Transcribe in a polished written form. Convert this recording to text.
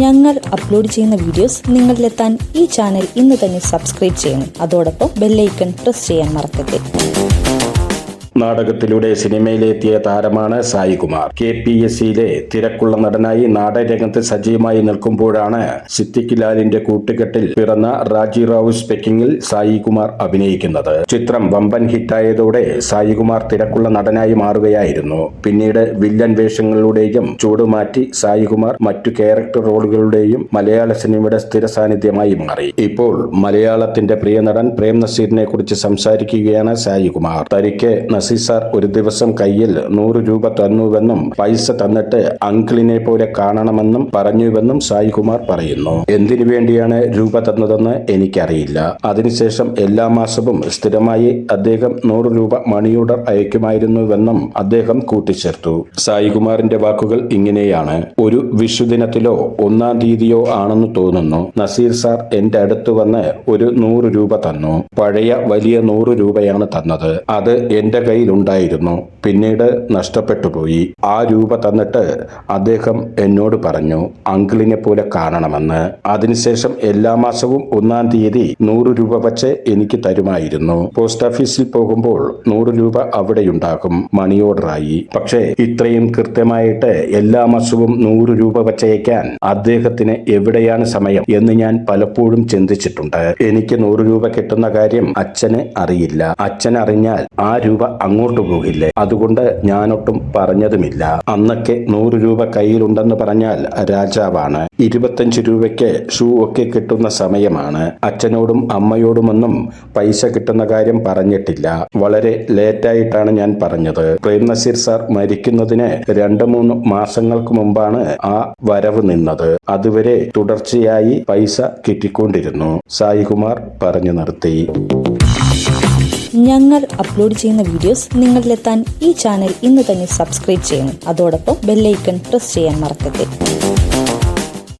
ഞങ്ങൾ അപ്ലോഡ് ചെയ്യുന്ന വീഡിയോസ് നിങ്ങളിലെത്താൻ ഈ ചാനൽ ഇന്ന് തന്നെ സബ്സ്ക്രൈബ് ചെയ്യണം. അതോടൊപ്പം ബെല്ലൈക്കൺ പ്രസ് ചെയ്യാൻ മറക്കരുത്. നാടകത്തിലൂടെ സിനിമയിലെത്തിയ താരമാണ് സായികുമാർ. KPSCയിലെ തിരക്കുള്ള നടനായി നാടകരംഗത്ത് സജീവമായി നിൽക്കുമ്പോഴാണ് സിദ്ദിഖ് ലാലിന്റെ കൂട്ടുകെട്ടിൽ പിറന്ന റാജി റാവു സ്പീക്കിംഗിൽ സായികുമാർ അഭിനയിക്കുന്നത്. ചിത്രം വമ്പൻ ഹിറ്റായതോടെ സായികുമാർ തിരക്കുള്ള നടനായി മാറുകയായിരുന്നു. പിന്നീട് വില്ലൻ വേഷങ്ങളിലൂടെയും ചൂടുമാറ്റി സായികുമാർ മറ്റു ക്യാരക്ടർ റോളുകളുടെയും മലയാള സിനിമയുടെ സ്ഥിര സാന്നിധ്യമായി മാറി. ഇപ്പോൾ മലയാളത്തിന്റെ പ്രിയ നടൻ പ്രേം നസീറിനെ കുറിച്ച് സംസാരിക്കുകയാണ് സായികുമാർ. തനിക്ക് നസീർ സാർ ഒരു ദിവസം കയ്യിൽ 100 രൂപ തന്നുവെന്നും പൈസ തന്നിട്ട് അങ്കിളിനെ പോലെ കാണണമെന്നും പറഞ്ഞുവെന്നും സായികുമാർ പറയുന്നു. എന്തിനു വേണ്ടിയാണ് രൂപ തന്നതെന്ന് എനിക്കറിയില്ല. അതിനുശേഷം എല്ലാ മാസവും സ്ഥിരമായി അദ്ദേഹം 100 രൂപ മണി ഓർഡർ അയക്കുമായിരുന്നുവെന്നും അദ്ദേഹം കൂട്ടിച്ചേർത്തു. സായികുമാറിന്റെ വാക്കുകൾ ഇങ്ങനെയാണ്: ഒരു വിഷുദിനത്തിലോ 1-ാം തീയതിയോ ആണെന്ന് തോന്നുന്നു, നസീർ സാർ എന്റെ അടുത്ത് വന്ന് ഒരു 100 രൂപ തന്നു. പഴയ വലിയ 100 രൂപയാണ് തന്നത്. അത് എന്റെ കയ്യിലുണ്ടായിരുന്നു, പിന്നീട് നഷ്ടപ്പെട്ടു പോയി. ആ രൂപ തന്നിട്ട് അദ്ദേഹം എന്നോട് പറഞ്ഞു അങ്കിളിനെ പോലെ കാണണമെന്ന്. അതിനുശേഷം എല്ലാ മാസവും 1-ാം തീയതി 100 രൂപ വച്ച് എനിക്ക് തരുമായിരുന്നു. പോസ്റ്റ് ഓഫീസിൽ പോകുമ്പോൾ 100 രൂപ അവിടെയുണ്ടാകും, മണി ഓർഡറായി. പക്ഷേ ഇത്രയും കൃത്യമായിട്ട് എല്ലാ മാസവും 100 രൂപ വച്ചയക്കാൻ അദ്ദേഹത്തിന് എവിടെയാണ് സമയം എന്ന് ഞാൻ പലപ്പോഴും ചിന്തിച്ചിട്ടുണ്ട്. എനിക്ക് 100 രൂപ കിട്ടുന്ന കാര്യം അച്ഛന് അറിയില്ല. അച്ഛൻ അറിഞ്ഞാൽ ആ രൂപ അങ്ങോട്ട് പോകില്ലേ? അതുകൊണ്ട് ഞാനൊട്ടും പറഞ്ഞതുമില്ല. അന്നൊക്കെ 100 രൂപ കയ്യിലുണ്ടെന്ന് പറഞ്ഞാൽ രാജാവാണ്. 25 രൂപയ്ക്ക് ഷൂ ഒക്കെ കിട്ടുന്ന സമയമാണ്. അച്ഛനോടും അമ്മയോടുമൊന്നും പൈസ കിട്ടുന്ന കാര്യം പറഞ്ഞിട്ടില്ല. വളരെ ലേറ്റായിട്ടാണ് ഞാൻ പറഞ്ഞത്. പ്രേം നസീർ സാർ മരിക്കുന്നതിന് 2-3 മാസങ്ങൾക്ക് മുമ്പാണ് ആ വരവ് നിന്നത്. അതുവരെ തുടർച്ചയായി പൈസ കിട്ടിക്കൊണ്ടിരുന്നു. സായികുമാർ പറഞ്ഞു നിർത്തി. ഞങ്ങൾ അപ്ലോഡ് ചെയ്യുന്ന വീഡിയോസ് നിങ്ങളിലെത്താൻ ഈ ചാനൽ ഇന്ന് തന്നെ സബ്സ്ക്രൈബ് ചെയ്യണം. അതോടൊപ്പം ബെല്ലൈക്കൺ പ്രസ് ചെയ്യാൻ മറക്കരുത്.